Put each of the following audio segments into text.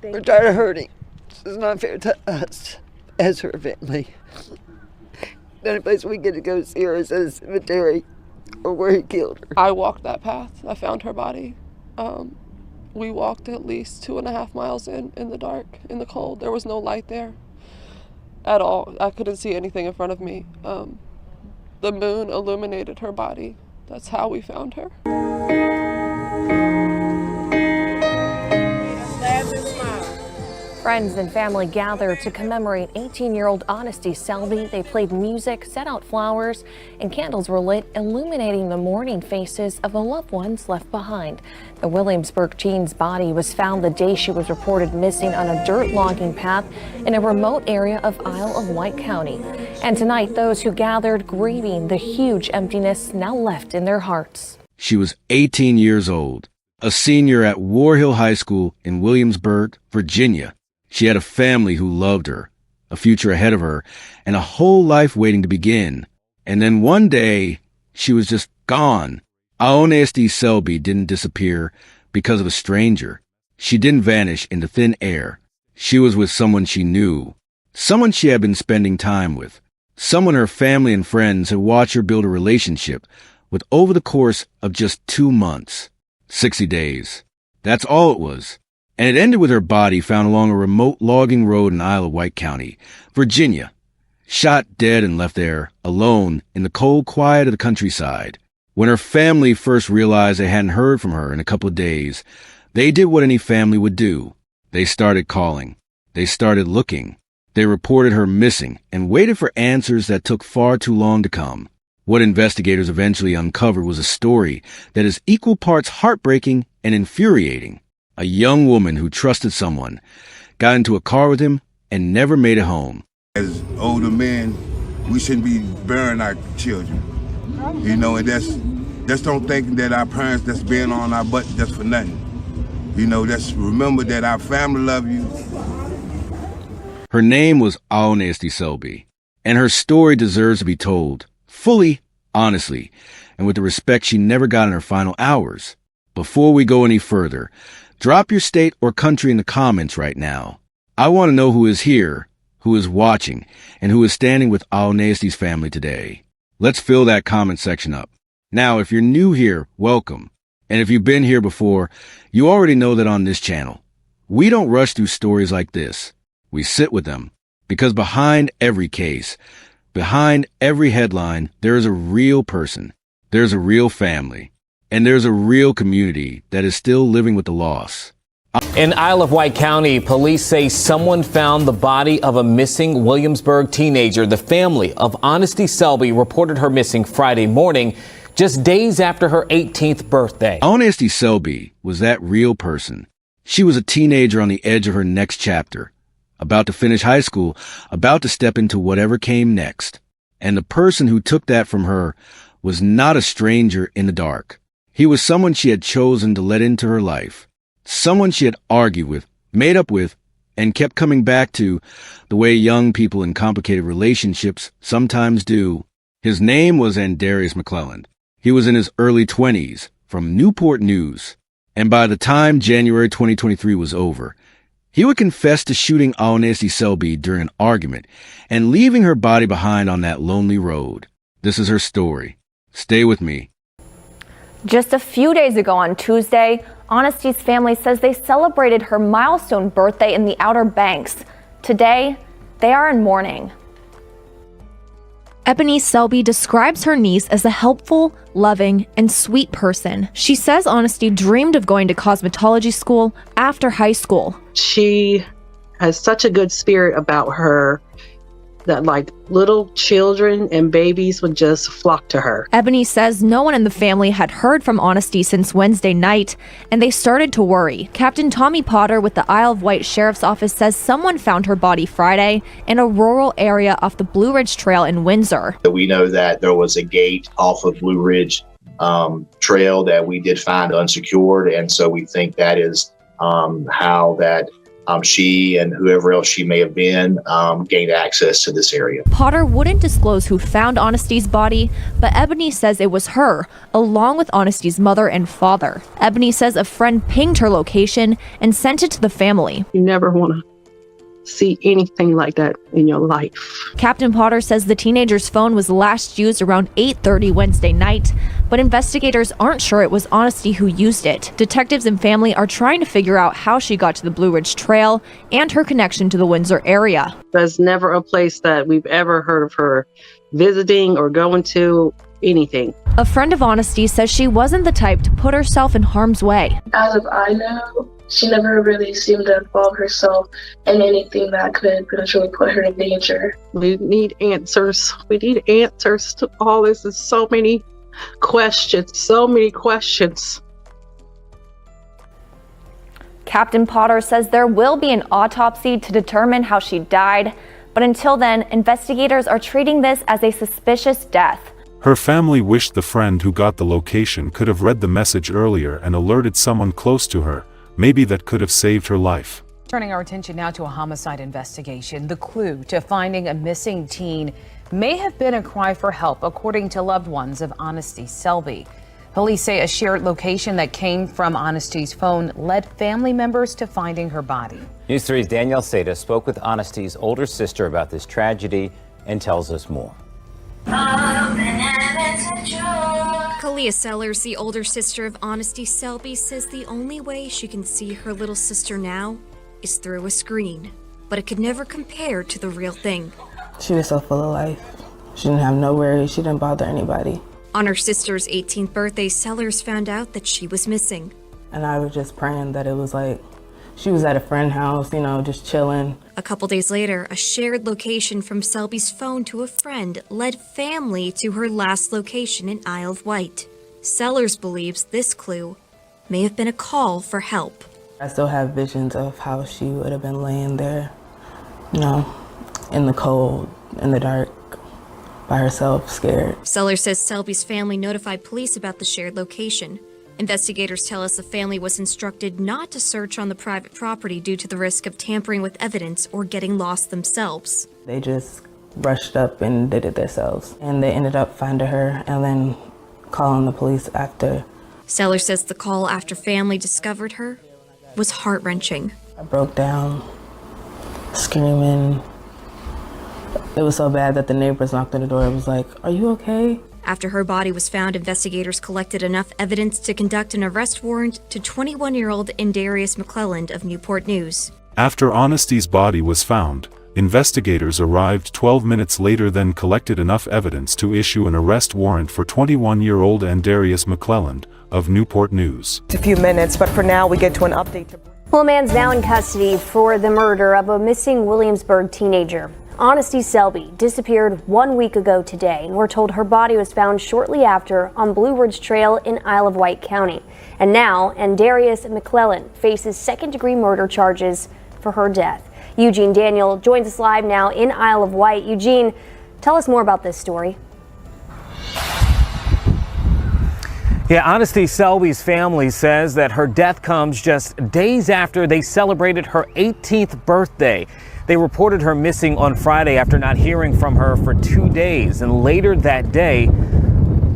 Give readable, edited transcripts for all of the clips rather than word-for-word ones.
We're tired of hurting. This is not fair to us as her family. The only place we get to go see her is at a cemetery or where he killed her. I walked that path. I found her body. We walked at least 2.5 miles in the dark, in the cold. There was no light there at all. I couldn't see anything in front of me. The moon illuminated her body. That's how we found her. Friends and family gathered to commemorate 18-year-old Aonesty Selby. They played music, set out flowers, and candles were lit, illuminating the mourning faces of the loved ones left behind. The Williamsburg teen's body was found the day she was reported missing on a dirt logging path in a remote area of Isle of Wight County. And tonight, those who gathered grieving the huge emptiness now left in their hearts. She was 18 years old, a senior at War Hill High School in Williamsburg, Virginia. She had a family who loved her, a future ahead of her, and a whole life waiting to begin. And then one day, she was just gone. Aonesty Selby didn't disappear because of a stranger. She didn't vanish into thin air. She was with someone she knew, someone she had been spending time with, someone her family and friends had watched her build a relationship with over the course of just 2 months, 60 days. That's all it was. And it ended with her body found along a remote logging road in Isle of Wight County, Virginia, shot dead and left there, alone, in the cold quiet of the countryside. When her family first realized they hadn't heard from her in a couple of days, they did what any family would do. They started calling. They started looking. They reported her missing and waited for answers that took far too long to come. What investigators eventually uncovered was a story that is equal parts heartbreaking and infuriating. A young woman who trusted someone, got into a car with him, and never made it home. As older men, we shouldn't be burying our children. You know, and that's don't think that our parents that's being on our butt just for nothing. You know, that's remember that our family love you. Her name was Aonesty Selby, and her story deserves to be told, fully, honestly, and with the respect she never got in her final hours. Before we go any further, drop your state or country in the comments right now. I want to know who is here, who is watching, and who is standing with Aonesty's family today. Let's fill that comment section up. Now, if you're new here, welcome. And if you've been here before, you already know that on this channel, we don't rush through stories like this. We sit with them. Because behind every case, behind every headline, there is a real person. There's a real family. And there's a real community that is still living with the loss. In Isle of Wight County, police say someone found the body of a missing Williamsburg teenager. The family of Aonesty Selby reported her missing Friday morning, just days after her 18th birthday. Aonesty Selby was that real person. She was a teenager on the edge of her next chapter, about to finish high school, about to step into whatever came next. And the person who took that from her was not a stranger in the dark. He was someone she had chosen to let into her life, someone she had argued with, made up with, and kept coming back to the way young people in complicated relationships sometimes do. His name was Darius McClelland. He was in his early 20s, from Newport News. And by the time January 2023 was over, he would confess to shooting Aonesty Selby during an argument and leaving her body behind on that lonely road. This is her story. Stay with me. Just a few days ago on Tuesday, Aonesty's family says they celebrated her milestone birthday in the Outer Banks. Today, they are in mourning. Ebony Selby describes her niece as a helpful, loving, and sweet person. She says Aonesty dreamed of going to cosmetology school after high school. She has such a good spirit about her that like little children and babies would just flock to her. Ebony says no one in the family had heard from Aonesty since Wednesday night, and they started to worry. Captain Tommy Potter with the Isle of Wight Sheriff's Office says someone found her body Friday in a rural area off the Blue Ridge Trail in Windsor. We know that there was a gate off of Blue Ridge Trail that we did find unsecured, and so we think that is how that she and whoever else she may have been gained access to this area. Potter wouldn't disclose who found Aonesty's body, but Ebony says it was her, along with Aonesty's mother and father. Ebony says a friend pinged her location and sent it to the family. You never want to see anything like that in your life. Captain Potter says the teenager's phone was last used around 8:30 Wednesday night, but investigators aren't sure it was Aonesty who used it. Detectives and family are trying to figure out how she got to the Blue Ridge Trail and her connection to the Windsor area. There's never a place that we've ever heard of her visiting or going to, anything. A friend of Aonesty says she wasn't the type to put herself in harm's way. As of I know, she never really seemed to involve herself in anything that could potentially put her in danger. We need answers. We need answers to all this. There's so many questions, so many questions. Captain Potter says there will be an autopsy to determine how she died, but until then, investigators are treating this as a suspicious death. Her family wished the friend who got the location could have read the message earlier and alerted someone close to her. Maybe that could have saved her life. Turning our attention now to a homicide investigation. The clue to finding a missing teen may have been a cry for help, according to loved ones of Aonesty Selby. Police say a shared location that came from Aonesty's phone led family members to finding her body. News 3's Danielle Seda spoke with Aonesty's older sister about this tragedy and tells us more. Kalia Sellers, the older sister of Aonesty Selby, says the only way she can see her little sister now is through a screen, but it could never compare to the real thing. She was so full of life. She didn't have no worries. She didn't bother anybody. On her sister's 18th birthday, Sellers found out that she was missing. And I was just praying that it was like she was at a friend's house, you know, just chilling. A couple days later, a shared location from Selby's phone to a friend led family to her last location in Isle of Wight. Sellers believes this clue may have been a call for help. I still have visions of how she would have been laying there, you know, in the cold, in the dark, by herself, scared. Sellers says Selby's family notified police about the shared location. Investigators tell us the family was instructed not to search on the private property due to the risk of tampering with evidence or getting lost themselves. They just rushed up and did it themselves. And they ended up finding her and then calling the police after. Sellers says the call after family discovered her was heart-wrenching. I broke down, screaming. It was so bad that the neighbors knocked on the door. It was like, "Are you okay?" After her body was found, investigators collected enough evidence to conduct an arrest warrant to 21-year-old Indarius McClelland of Newport News. After Aonesty's body was found, investigators arrived 12 minutes later, then collected enough evidence to issue an arrest warrant for 21-year-old Indarius McClelland of Newport News. A few minutes, but for now we get to an update. Well, a man's now in custody for the murder of a missing Williamsburg teenager. Aonesty Selby disappeared 1 week ago today, and we're told her body was found shortly after on Blue Ridge Trail in Isle of Wight County. And now, Indarius McClelland faces second-degree murder charges for her death. Eugene Daniel joins us live now in Isle of Wight. Eugene, tell us more about this story. Yeah, Aonesty Selby's family says that her death comes just days after they celebrated her 18th birthday. They reported her missing on Friday after not hearing from her for 2 days. And later that day,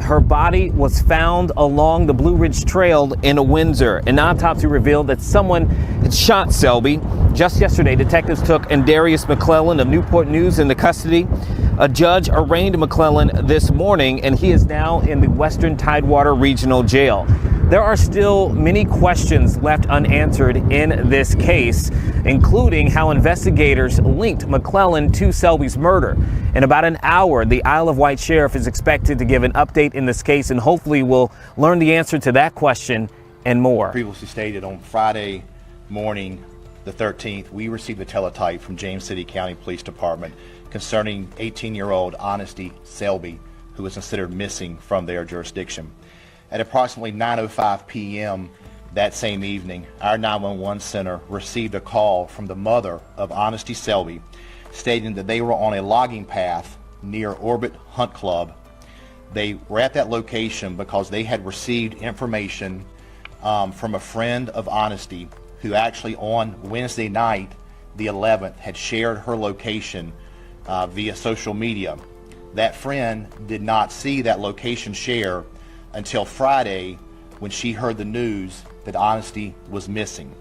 her body was found along the Blue Ridge Trail in Windsor. An autopsy revealed that someone had shot Selby. Just yesterday, detectives took Indarius McClelland of Newport News into custody. A judge arraigned McClelland this morning, and he is now in the Western Tidewater Regional Jail. There are still many questions left unanswered in this case, including how investigators linked McClelland to Selby's murder. In about an hour, the Isle of Wight Sheriff is expected to give an update in this case, and hopefully we'll learn the answer to that question and more. Previously stated, on Friday morning, the 13th, we received a teletype from James City County Police Department concerning 18-year-old Aonesty Selby, who was considered missing from their jurisdiction. At approximately 9:05 p.m. that same evening, our 911 center received a call from the mother of Aonesty Selby stating that they were on a logging path near Orbit Hunt Club. They were at that location because they had received information from a friend of Aonesty who actually on Wednesday night, the 11th, had shared her location via social media. That friend did not see that location share until Friday when she heard the news that Aonesty was missing.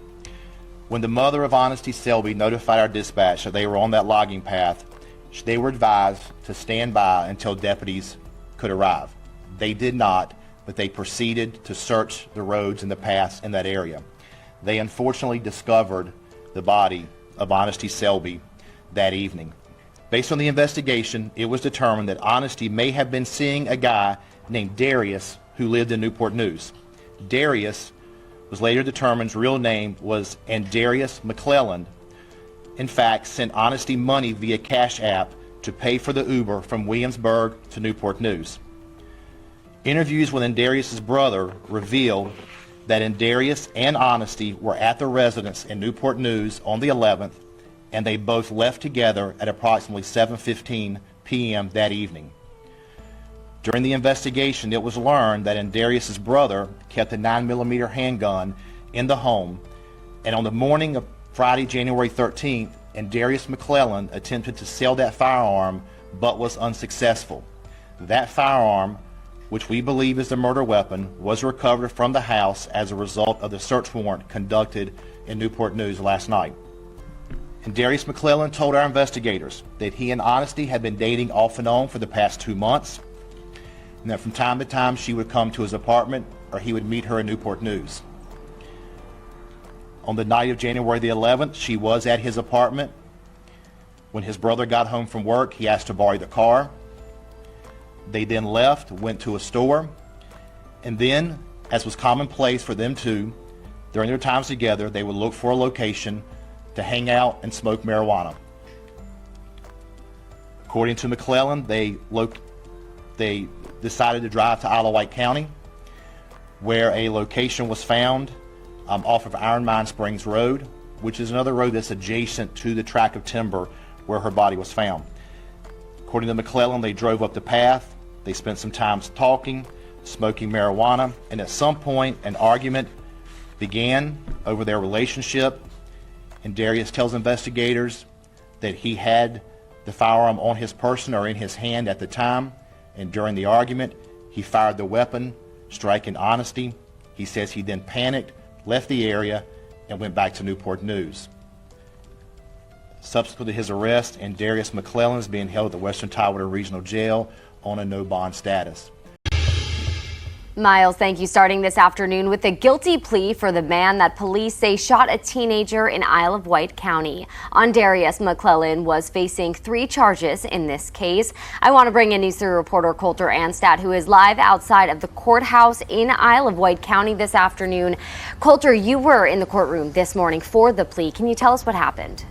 When the mother of Aonesty Selby notified our dispatch that they were on that logging path, they were advised to stand by until deputies could arrive. They did not, but they proceeded to search the roads and the paths in that area. They unfortunately discovered the body of Aonesty Selby that evening. Based on the investigation, it was determined that Aonesty may have been seeing a guy named Darius who lived in Newport News. Darius was later determined's real name was Darius McClelland. In fact, sent Aonesty money via Cash App to pay for the Uber from Williamsburg to Newport News. Interviews with Darius's brother revealed that Darius and Aonesty were at the residence in Newport News on the 11th, and they both left together at approximately 7:15 p.m. that evening. During the investigation, it was learned that Darius's brother kept a 9mm handgun in the home, and on the morning of Friday, January 13th, Darius McClelland attempted to sell that firearm but was unsuccessful. That firearm, which we believe is the murder weapon, was recovered from the house as a result of the search warrant conducted in Newport News last night. Darius McClelland told our investigators that he and Aonesty had been dating off and on for the past 2 months, and that from time to time she would come to his apartment or he would meet her in Newport News. On the night of January the 11th, she was at his apartment. When his brother got home from work, he asked to borrow the car. They then left, went to a store, and then, as was commonplace for them two, during their times together, they would look for a location to hang out and smoke marijuana. According to McClelland, they decided to drive to Isle of Wight County, where a location was found off of Iron Mine Springs Road, which is another road that's adjacent to the tract of timber where her body was found. According to McClelland, they drove up the path, they spent some time talking, smoking marijuana, and at some point an argument began over their relationship, and Darius tells investigators that he had the firearm on his person or in his hand at the time, and during the argument he fired the weapon, striking Aonesty. He says he then panicked, left the area, and went back to Newport News. Subsequent to his arrest, Darius McClelland is being held at the Western Tidewater Regional Jail on a no bond status. Miles, thank you. Starting this afternoon with a guilty plea for the man that police say shot a teenager in Isle of Wight County. Darius McClelland was facing 3 charges in this case. I want to bring in News 3 reporter Coulter Anstad, who is live outside of the courthouse in Isle of Wight County this afternoon. Coulter, you were in the courtroom this morning for the plea. Can you tell us what happened?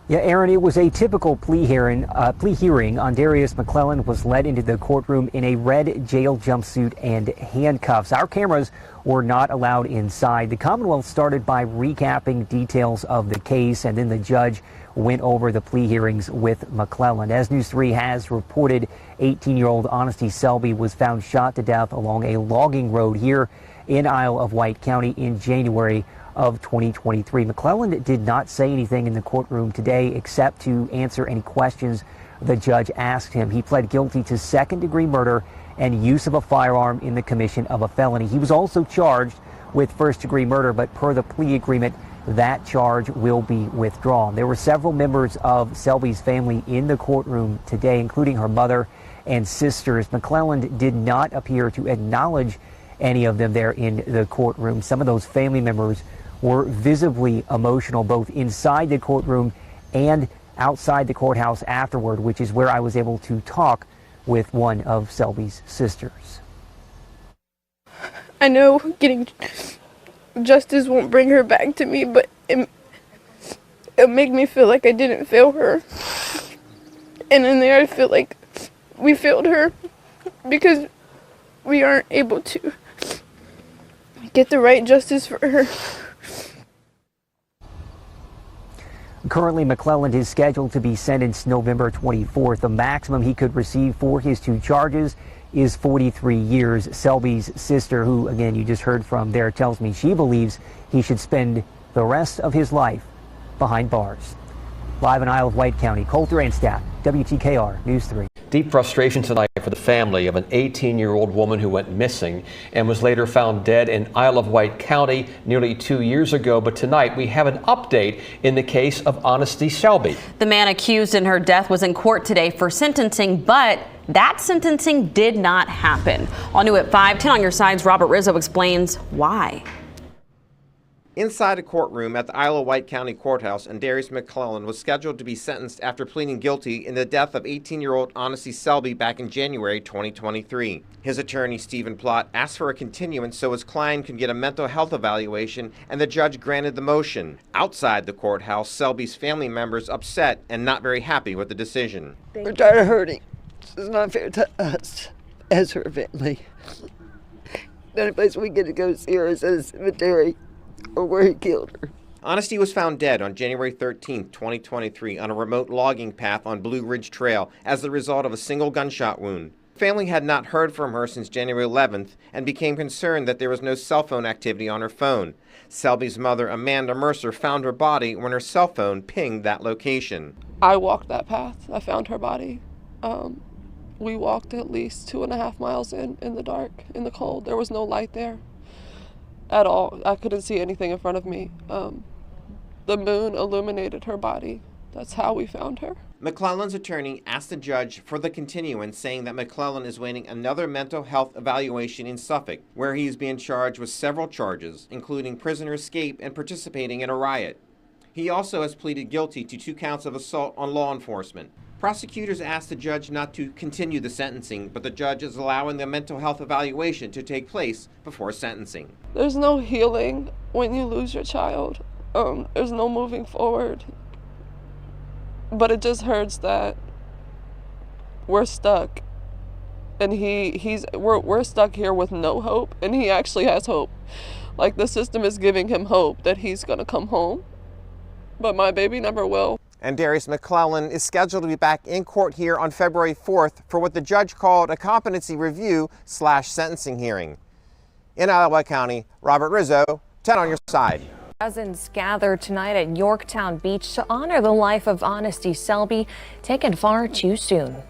Yeah, Aaron, it was a typical plea hearing. Darius McClelland was led into the courtroom in a red jail jumpsuit and handcuffs. Our cameras were not allowed inside. The Commonwealth started by recapping details of the case, and then the judge went over the plea hearings with McClelland. As News 3 has reported, 18-year-old Aonesty Selby was found shot to death along a logging road here in Isle of Wight County in January of 2023. McClelland did not say anything in the courtroom today except to answer any questions the judge asked him. He pled guilty to second-degree murder and use of a firearm in the commission of a felony. He was also charged with first-degree murder, but per the plea agreement, that charge will be withdrawn. There were several members of Selby's family in the courtroom today, including her mother and sisters. McClelland did not appear to acknowledge any of them there in the courtroom. Some of those family members were visibly emotional, both inside the courtroom and outside the courthouse afterward, which is where I was able to talk with one of Selby's sisters. I know getting justice won't bring her back to me, but it'll make me feel like I didn't fail her. And in there I feel like we failed her because we aren't able to get the right justice for her. Currently, McClelland is scheduled to be sentenced November 24th. The maximum he could receive for his 2 charges is 43 years. Selby's sister, who again you just heard from there, tells me she believes he should spend the rest of his life behind bars. Live in Isle of Wight County, Coulter and Staff, WTKR News 3. Deep frustration tonight for the family of an 18-year-old woman who went missing and was later found dead in Isle of Wight County nearly 2 years ago. But tonight we have an update in the case of Aonesty Selby. The man accused in her death was in court today for sentencing, but that sentencing did not happen. All new at 5, 10 on your sides, Robert Rizzo explains why. Inside a courtroom at the Isle of Wight County Courthouse, Darius McClellan was scheduled to be sentenced after pleading guilty in the death of 18-year-old Aonesty Selby back in January 2023. His attorney, Stephen Plott, asked for a continuance so his client could get a mental health evaluation, and the judge granted the motion. Outside the courthouse, Selby's family members upset and not very happy with the decision. We're tired of hurting. This is not fair to us as her family. The only place we get to go see her is at a cemetery, or where he killed her. Aonesty was found dead on January 13, 2023 on a remote logging path on Blue Ridge Trail as the result of a single gunshot wound. Family had not heard from her since January 11th and became concerned that there was no cell phone activity on her phone. Selby's mother, Amanda Mercer, found her body when her cell phone pinged that location. I walked that path. I found her body. We walked at least 2.5 miles in the dark, in the cold. There was no light there at all. I couldn't see anything in front of me. The moon illuminated her body. That's how we found her. McClellan's attorney asked the judge for the continuance, saying that McClellan is waiting another mental health evaluation in Suffolk, where he is being charged with several charges, including prisoner escape and participating in a riot. He also has pleaded guilty to 2 counts of assault on law enforcement. Prosecutors asked the judge not to continue the sentencing, but the judge is allowing the mental health evaluation to take place before sentencing. There's no healing when you lose your child. There's no moving forward. But it just hurts that we're stuck. And we're stuck here with no hope, and he actually has hope. Like, the system is giving him hope that he's gonna come home, but my baby never will. And Darius McClellan is scheduled to be back in court here on February 4th for what the judge called a competency review/sentencing hearing. In Isle of Wight County, Robert Rizzo, 10 on your side. Dozens gathered tonight at Yorktown Beach to honor the life of Aonesty Selby, taken far too soon.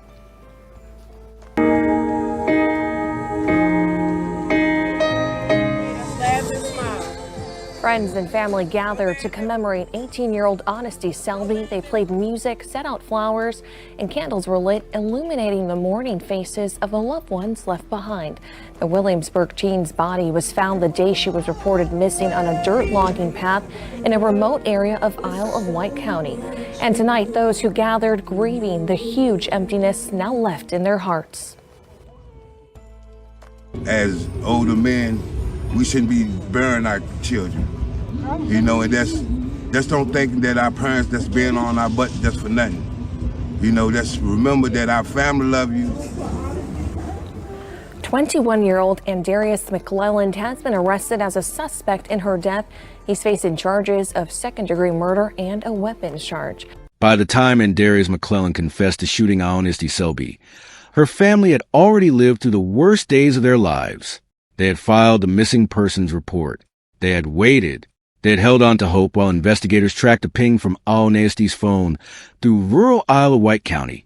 Friends and family gathered to commemorate 18-year-old Aonesty Selby. They played music, set out flowers, and candles were lit, illuminating the mourning faces of the loved ones left behind. The Williamsburg teen's body was found the day she was reported missing on a dirt logging path in a remote area of Isle of Wight County. And tonight, those who gathered grieving the huge emptiness now left in their hearts. As older men, we shouldn't be burying our children, you know, and that's don't think that our parents that's been on our butt just for nothing. You know, that's remember that our family love you. 21-year-old Darius McClellan has been arrested as a suspect in her death. He's facing charges of second-degree murder and a weapons charge. By the time Darius McClellan confessed to shooting Aonesty Selby, her family had already lived through the worst days of their lives. They had filed the missing persons report. They had waited. They had held on to hope while investigators tracked a ping from Aonesty's phone through rural Isle of Wight County,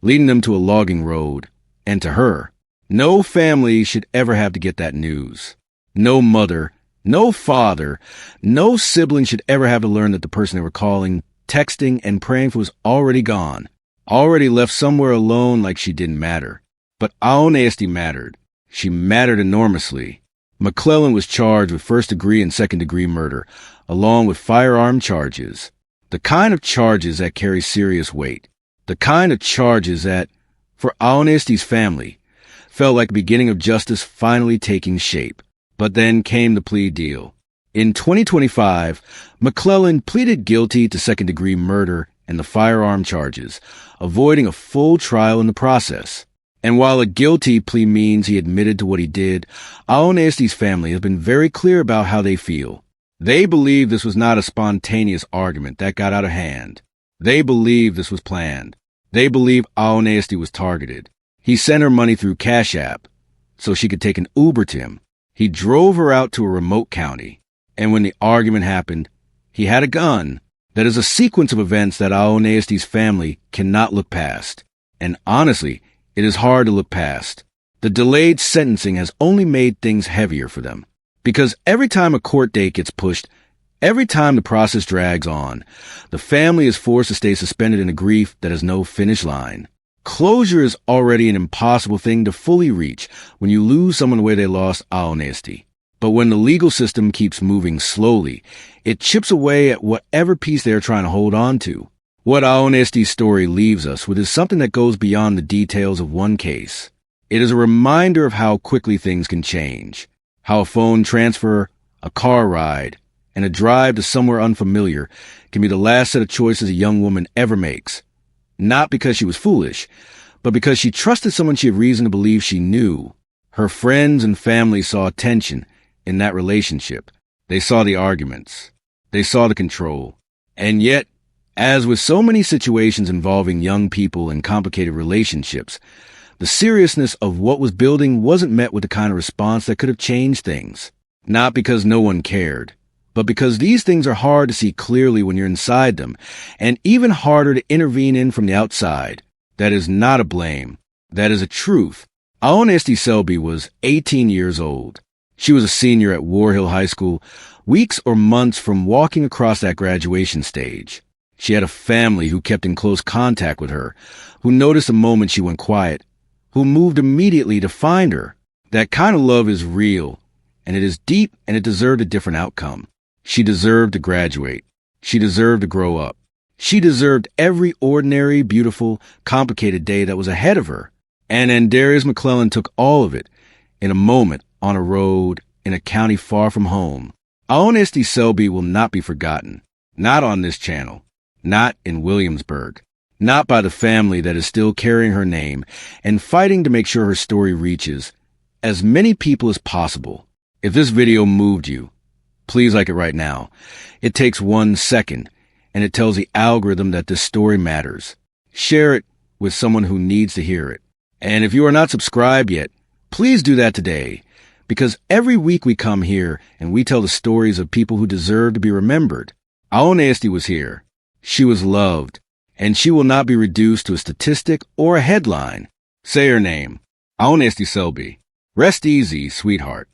leading them to a logging road. And to her, no family should ever have to get that news. No mother, no father, no sibling should ever have to learn that the person they were calling, texting, and praying for was already gone, already left somewhere alone like she didn't matter. But Aonesty mattered. She mattered enormously. McClellan was charged with first-degree and second-degree murder, along with firearm charges. The kind of charges that carry serious weight. The kind of charges that, for Aonesty's family, felt like the beginning of justice finally taking shape. But then came the plea deal. In 2025, McClellan pleaded guilty to second-degree murder and the firearm charges, avoiding a full trial in the process. And while a guilty plea means he admitted to what he did, Aonesty's family has been very clear about how they feel. They believe this was not a spontaneous argument that got out of hand. They believe this was planned. They believe Aonesty was targeted. He sent her money through Cash App so she could take an Uber to him. He drove her out to a remote county. And when the argument happened, he had a gun. That is a sequence of events that Aonesty's family cannot look past. And honestly, it is hard to look past. The delayed sentencing has only made things heavier for them. Because every time a court date gets pushed, every time the process drags on, the family is forced to stay suspended in a grief that has no finish line. Closure is already an impossible thing to fully reach when you lose someone the way they lost Aonesty. But when the legal system keeps moving slowly, it chips away at whatever piece they are trying to hold on to. What Aonesty's story leaves us with is something that goes beyond the details of one case. It is a reminder of how quickly things can change. How a phone transfer, a car ride, and a drive to somewhere unfamiliar can be the last set of choices a young woman ever makes. Not because she was foolish, but because she trusted someone she had reason to believe she knew. Her friends and family saw tension in that relationship. They saw the arguments. They saw the control. And yet, as with so many situations involving young people and complicated relationships, the seriousness of what was building wasn't met with the kind of response that could have changed things. Not because no one cared, but because these things are hard to see clearly when you're inside them, and even harder to intervene in from the outside. That is not a blame. That is a truth. Aonesty Selby was 18 years old. She was a senior at War Hill High School, weeks or months from walking across that graduation stage. She had a family who kept in close contact with her, who noticed the moment she went quiet, who moved immediately to find her. That kind of love is real, and it is deep, and it deserved a different outcome. She deserved to graduate. She deserved to grow up. She deserved every ordinary, beautiful, complicated day that was ahead of her. And Andarius McClellan took all of it in a moment on a road in a county far from home. Aonesty Selby will not be forgotten. Not on this channel. Not in Williamsburg. Not by the family that is still carrying her name and fighting to make sure her story reaches as many people as possible. If this video moved you, please like it right now. It takes 1 second, and it tells the algorithm that this story matters. Share it with someone who needs to hear it. And if you are not subscribed yet, please do that today, because every week we come here and we tell the stories of people who deserve to be remembered. Aonesty was here. She was loved, and she will not be reduced to a statistic or a headline. Say her name, Aonesty Selby. Rest easy, sweetheart.